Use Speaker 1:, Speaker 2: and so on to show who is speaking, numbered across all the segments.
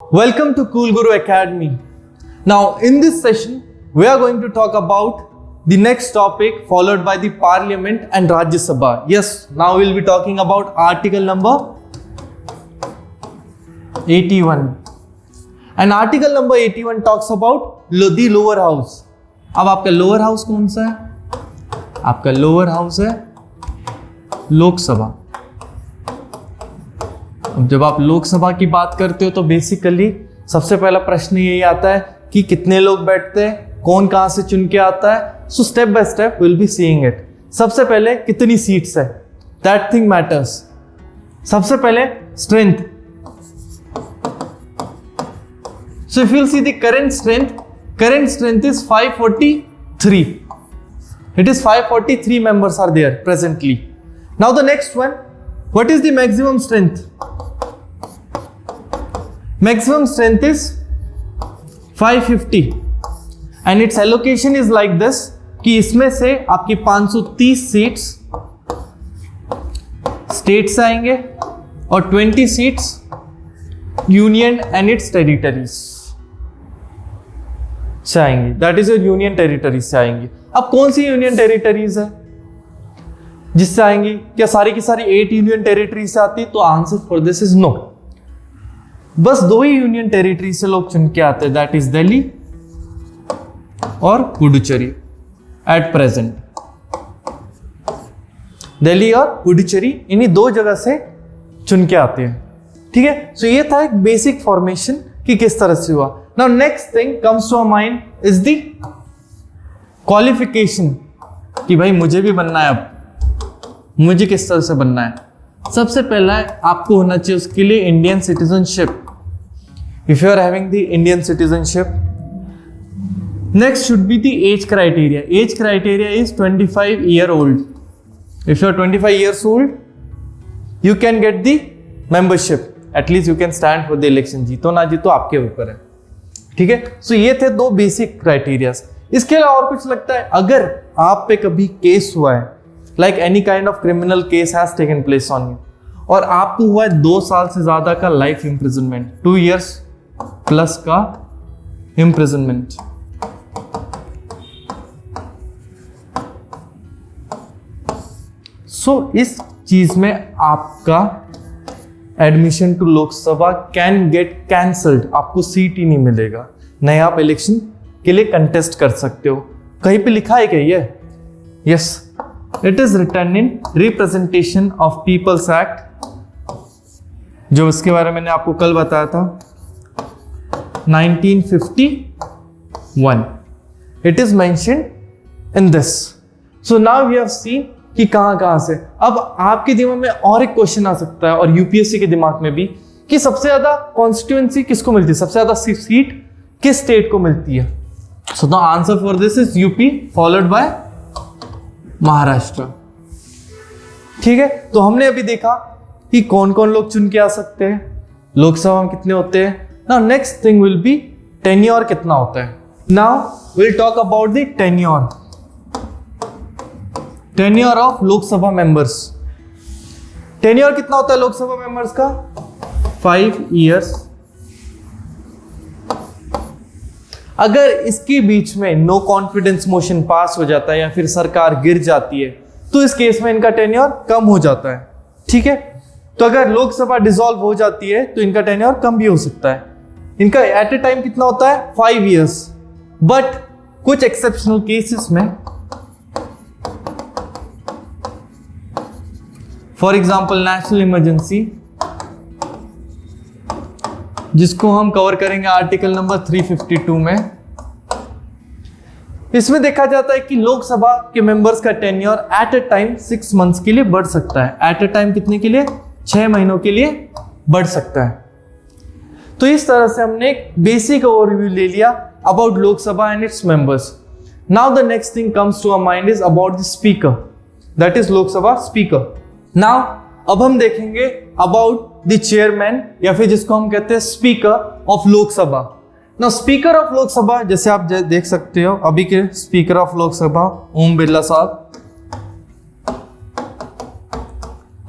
Speaker 1: Welcome to Cool Guru Academy. Now, in this session, we are going to talk about the next topic followed by the Parliament and Rajya Sabha. Yes, now we'll be talking about article number 81. And article number 81 talks about the lower house. अब आपका lower house कौन सा है? आपका lower house है लोकसभा. अब जब आप लोकसभा की बात करते हो तो बेसिकली सबसे पहला प्रश्न यही आता है कि कितने लोग बैठते हैं, कौन कहां से चुन के आता है. So step by step will be seeing it. सबसे पहले कितनी सीट्स है, दैट थिंग मैटर्स. सबसे पहले strength. So if you will see the current strength is 543. It is 543 members are there presently. Now the next one, what is the maximum strength? Maximum strength is 550 and its allocation is like this कि इसमें से आपकी 530 seats state से आएंगे और 20 seats union and it's territories से आएंगी. That is union territories से आएंगी. अब कौन सी यूनियन टेरिटरीज है जिससे आएंगी? क्या सारी की सारी 8 यूनियन टेरिटरीज से आती? तो answer for this is no. बस 2 ही यूनियन टेरिटरी से लोग चुन के आते हैं, दैट इज दिल्ली और पुडुचेरी एट प्रेजेंट. दिल्ली और पुडुचेरी इन्हीं 2 जगह से चुन के आते हैं. ठीक है, सो ये था एक बेसिक फॉर्मेशन कि किस तरह से हुआ. Now next thing comes to our mind is the qualification कि भाई मुझे भी बनना है. अब मुझे किस तरह से बनना है? सबसे पहला आपको होना चाहिए उसके लिए Indian citizenship. If you are having the Indian citizenship. Next should be the age criteria. Age criteria is 25 year old. If you are 25 years old you can get the membership. At least you can stand for the election. जीतो ना जीतो आपके ऊपर है. ठीक है, सो ये थे 2 बेसिक क्राइटेरियाज. इसके अलावा और कुछ लगता है? अगर आप पे कभी केस हुआ है, like any kind of criminal case has taken place on you, और आपको हुआ है 2 साल से ज्यादा का लाइफ इम्प्रिजनमेंट, 2 years प्लस का इम्प्रिजनमेंट, सो इस चीज में आपका admission to Lok Sabha can get cancelled. आपको सीट ही नहीं मिलेगा, नहीं आप इलेक्शन के लिए कंटेस्ट कर सकते हो. कहीं पे लिखा है क्या ये? Yes, it is written in representation of people's act, जो उसके बारे में मैंने आपको कल बताया था, 1951. It is mentioned in this. So now we have seen कि कहां से. अब आपके दिमाग में और एक क्वेश्चन आ सकता है, और यूपीएससी के दिमाग में भी, कि सबसे ज्यादा कॉन्स्टिट्यूएंसी किसको मिलती है, सबसे ज्यादा सीट किस स्टेट को मिलती है? So the answer for this is UP followed by Maharashtra. ठीक है, तो हमने अभी देखा कि कौन कौन लोग चुन के आ सकते हैं, लोकसभा में कितने होते हैं. Now next thing will be tenure कितना होता है. Now will talk about the tenure of Lok Sabha members. Tenure कितना होता है लोकसभा मेंबर्स का? 5 years. अगर इसके बीच में नो कॉन्फिडेंस मोशन पास हो जाता है या फिर सरकार गिर जाती है तो इस केस में इनका टेन्योर कम हो जाता है. ठीक है, तो अगर लोकसभा डिसॉल्व हो जाती है तो इनका टेन्योर कम भी हो सकता है. इनका एट ए टाइम कितना होता है? 5 years. बट कुछ एक्सेप्शनल केसेस में, फॉर एग्जाम्पल नेशनल इमरजेंसी, जिसको हम कवर करेंगे आर्टिकल नंबर 352 में, इसमें देखा जाता है कि लोकसभा के मेंबर्स का tenure at a time 6 months के लिए बढ़ सकता है. एट ए टाइम कितने के लिए? 6 महीनों के लिए बढ़ सकता है. तो इस तरह से हमने एक बेसिक ओवरव्यू ले लिया about Lok Sabha and its members. Now the next thing comes to our mind is about the speaker, that is Lok Sabha speaker. Now अब हम देखेंगे अबाउट द चेयरमैन, या फिर जिसको हम कहते हैं speaker of Lok Sabha. Now speaker of Lok Sabha, जैसे आप देख सकते हो अभी के स्पीकर ऑफ लोकसभा ओम बिरला साहब.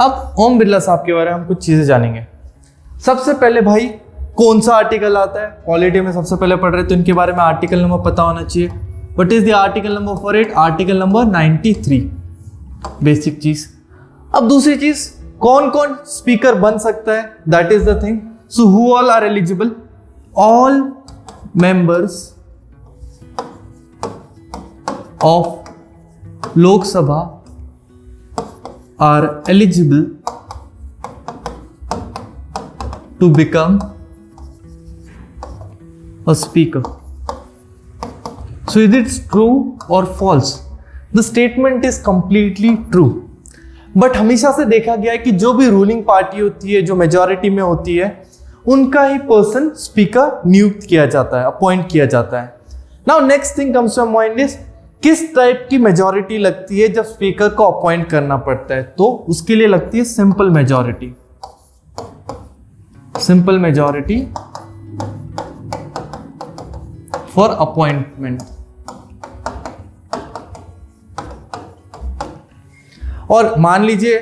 Speaker 1: अब ओम बिरला साहब के बारे में हम कुछ चीजें जानेंगे. सबसे पहले भाई कौन सा आर्टिकल आता है, पॉलिटी में सबसे पहले पढ़ रहे तो इनके बारे में आर्टिकल नंबर पता होना चाहिए. What is the article number for it? Article number 93. Basic चीज. अब दूसरी चीज, कौन कौन स्पीकर बन सकता है, that is the thing. So who all are eligible? All members of Lok Sabha are eligible to become a speaker. So is it true or false? The statement is completely true. But हमेशा से देखा गया है कि जो भी रूलिंग पार्टी होती है, जो मेजॉरिटी में होती है, उनका ही पर्सन स्पीकर नियुक्त किया जाता है, अपॉइंट किया जाता है. Now next thing comes to mind is, किस टाइप की मेजॉरिटी लगती है जब स्पीकर को अपॉइंट करना पड़ता है? तो उसके लिए लगती है simple majority. Simple majority for appointment. और मान लीजिए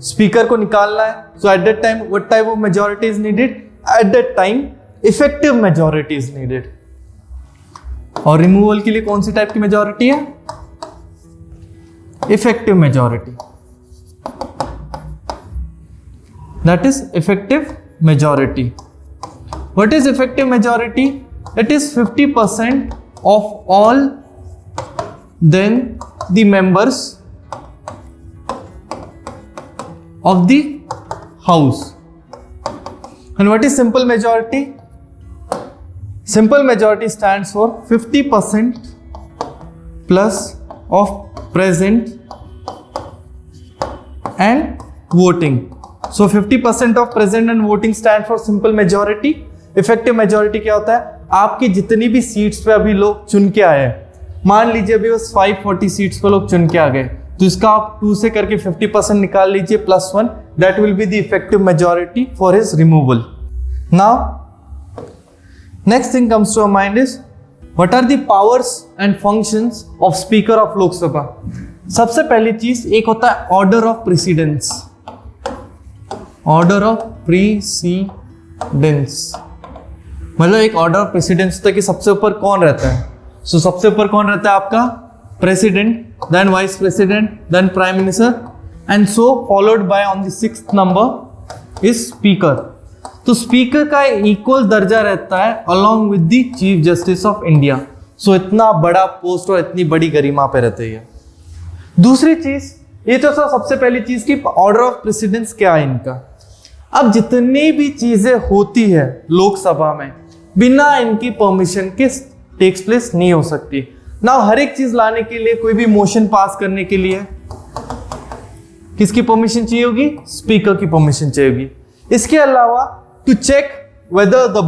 Speaker 1: स्पीकर को निकालना है, so at that time what type of majority is needed? At that time effective majority is needed. और रिमूवल के लिए कौन सी टाइप की मेजॉरिटी है? Effective majority. That is effective majority. What is effective majority? It is 50% of all then the members of the house. And what is simple majority? Simple majority stands for 50% plus of present and voting. So 50% of present and voting stand for simple majority. Effective majority क्या होता है? आपकी जितनी भी seats पे अभी लोग चुन के आए हैं, मान लीजिए अभी बस 540 सीट्स पे लोग चुन के आ गए, तो इसका आप 2 से करके 50% निकाल लीजिए +1. That will be the effective majority for his removal. Now next thing comes to our mind is, what are the powers and functions of speaker of Lok Sabha? सबसे पहली चीज, एक होता है order of precedence. Order of precedence मतलब एक order of precedence होता है कि सबसे ऊपर कौन रहता है. सो सबसे ऊपर कौन रहता है आपका? President, then vice president, then prime minister, and so followed by on the 6th number is speaker. तो स्पीकर का इक्वल दर्जा रहता है along with the chief justice of India. So इतना बड़ा पोस्ट और इतनी बड़ी गरिमा पे रहते हैं. दूसरी चीज, ये तो सबसे पहली चीज की ऑर्डर ऑफ प्रेसिडेंस क्या है इनका. अब जितनी भी चीजें होती है लोकसभा में, बिना इनकी परमिशन के टेक्स प्लेस नहीं हो सकती. ना हर एक चीज लाने के लिए, कोई भी मोशन पास करने के लिए किसकी परमिशन चाहिए होगी? स्पीकर की परमिशन चाहिए होगी. इसके अलावा to check whether the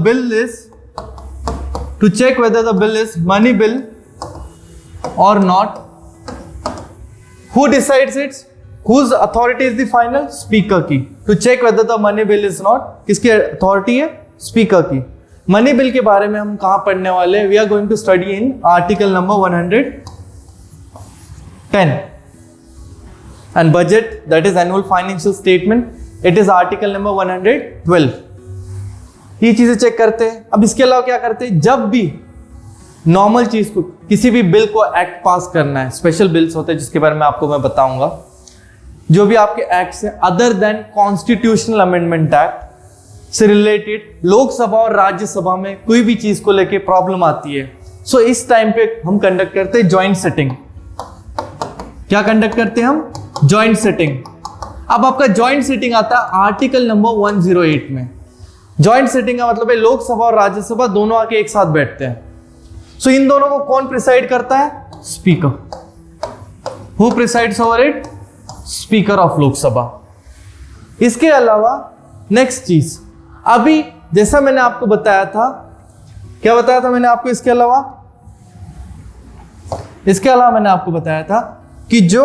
Speaker 1: bill is money bill और not, who decides it? Whose authority is the final? Speaker की. To check whether the money bill is not, किसकी authority है? Speaker की. Money bill के बारे में हम कहाँ पढ़ने वाले हैं? We are going to study in article number 110. And budget, that is annual financial statement, it is article number 112. ये चीजें चेक करते हैं. अब इसके अलावा क्या करते हैं? जब भी नॉर्मल चीज को, किसी भी बिल को एक्ट पास करना है, स्पेशल बिल्स होते हैं जिसके बारे में आपको मैं बताऊंगा, जो भी आपके एक्ट है other than constitutional amendment act से रिलेटेड, लोकसभा और राज्यसभा में कोई भी चीज को लेके प्रॉब्लम आती है, सो इस टाइम पे हम कंडक्ट करते हैं ज्वाइंट सेटिंग. क्या कंडक्ट करते हैं हम? Joint setting. अब आपका ज्वाइंट सेटिंग आता है आर्टिकल नंबर 108 में. ज्वाइंट सेटिंग का मतलब है लोकसभा और राज्यसभा दोनों आके एक साथ बैठते हैं. सो इन दोनों को कौन प्रिसाइड करता है? Speaker. Who presides over it? Speaker of Lok Sabha. इसके अलावा नेक्स्ट चीज, अभी जैसा मैंने आपको बताया था, क्या बताया था मैंने आपको? इसके अलावा मैंने आपको बताया था कि जो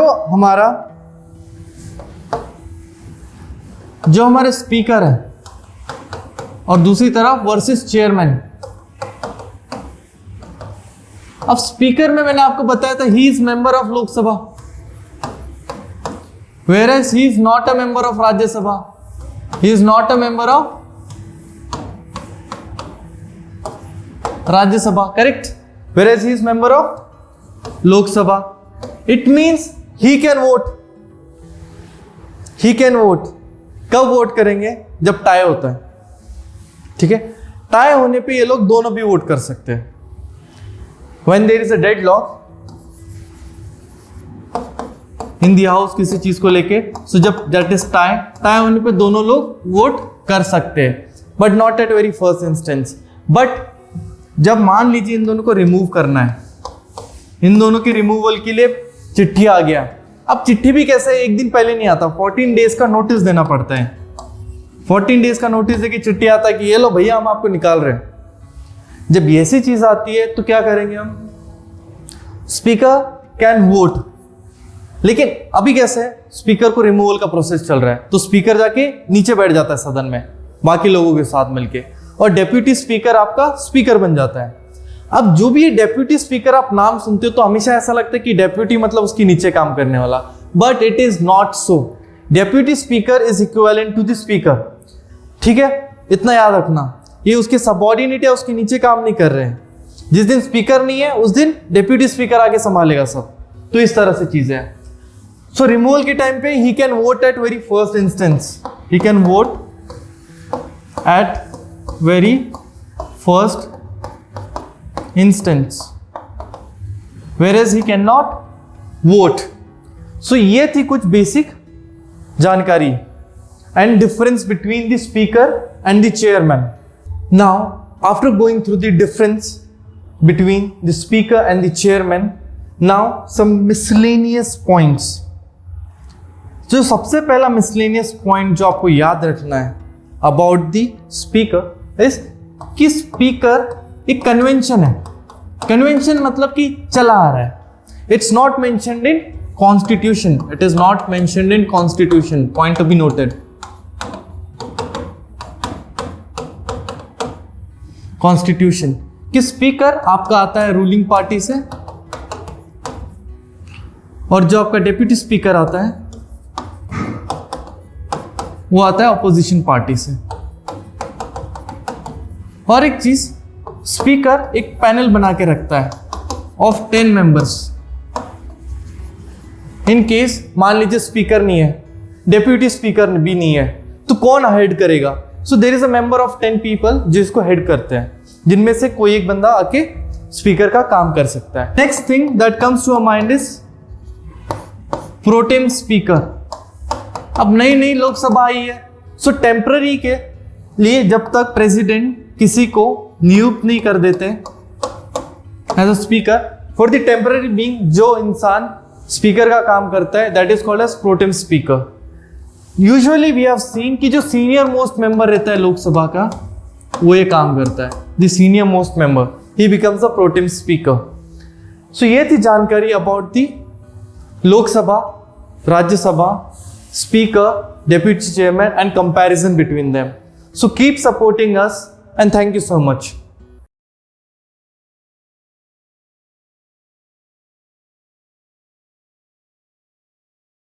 Speaker 1: हमारे स्पीकर है और दूसरी तरफ वर्सेस चेयरमैन. अब स्पीकर में मैंने आपको बताया था he is member of Lok Sabha, whereas he is not a member of Rajya Sabha, he is not a member of Rajya Sabha, correct. Whereas he is member of Lok Sabha. It means he can vote. He can vote. कब vote करेंगे? जब tie होता है. ठीक है, tie होने पे ये लोग दोनों भी वोट कर सकते हैं. When there is a deadlock in the house किसी चीज को लेके, so जब that is टाई होने पे दोनों लोग वोट कर सकते हैं, but not at very first instance. But जब मान लीजिए इन दोनों को रिमूव करना है, इन दोनों की रिमूवल के लिए चिट्ठी आ गया. अब चिट्ठी भी कैसे है, एक दिन पहले नहीं आता, 14 डेज का नोटिस देना पड़ता है. 14 डेज का नोटिस देके चिट्ठी आता है कि ये लो भैया हम आपको निकाल रहे हैं. जब ऐसी चीज आती है तो क्या करेंगे हम? Speaker can vote. लेकिन अभी कैसे है, स्पीकर को रिमूवल का प्रोसेस चल रहा है, तो स्पीकर जाके नीचे बैठ जाता है सदन में बाकी लोगों के साथ मिलके, और डेप्यूटी स्पीकर आपका स्पीकर बन जाता है. अब जो भी डेप्यूटी स्पीकर आप नाम सुनते हो तो हमेशा ऐसा लगता है कि डेप्यूटी मतलब उसके नीचे काम करने वाला, but it is not so. Deputy speaker is equivalent to the speaker. ठीक है, इतना याद रखना, ये उसके सबऑर्डिनेट है, उसके नीचे काम नहीं कर रहे हैं. जिस दिन स्पीकर नहीं है उस दिन डेप्यूटी स्पीकर आके संभालेगा सब. तो इस तरह से चीजें हैं. सो रिमूवल के टाइम पे he can vote at very first instance. He can vote at very first instance, whereas he cannot vote. So ये थी कुछ बेसिक जानकारी and difference between the speaker and the chairman. Now after going through the difference between the speaker and the chairman, now some miscellaneous points. जो सबसे पहला miscellaneous point जो आपको याद रखना है about the speaker कि स्पीकर एक कन्वेंशन है. कन्वेंशन मतलब कि चला आ रहा है. It's not mentioned in constitution. It is not mentioned in constitution. Point to be noted. Constitution कि स्पीकर आपका आता है रूलिंग पार्टी से, और जो आपका डेप्यूटी स्पीकर आता है वो आता है ऑपोजिशन पार्टी से. और एक चीज, स्पीकर एक पैनल बना के रखता है ऑफ 10 मेंबर्स. इन केस मान लीजिए स्पीकर नहीं है, डेप्यूटी स्पीकर भी नहीं है, तो कौन हेड करेगा? So there is a member of 10 people जिसको हेड करते हैं, जिनमें से कोई एक बंदा आके स्पीकर का काम कर सकता है. Next thing that comes to our mind is pro tem speaker. अब नई नई लोकसभा आई है, सो टेम्पररी के लिए जब तक प्रेसिडेंट किसी को नियुक्त नहीं कर देते as a speaker, for the temporary being जो इंसान स्पीकर का काम करता है, that is called as pro tem speaker. Usually we have seen कि जो सीनियर मोस्ट मेंबर रहता है लोकसभा का, वो ये काम करता है. The senior most member, he becomes a protem speaker. So ये थी जानकारी about the Lok Sabha, Rajya Sabha, speaker, deputy chairman and comparison between them. So keep supporting us and thank you so much.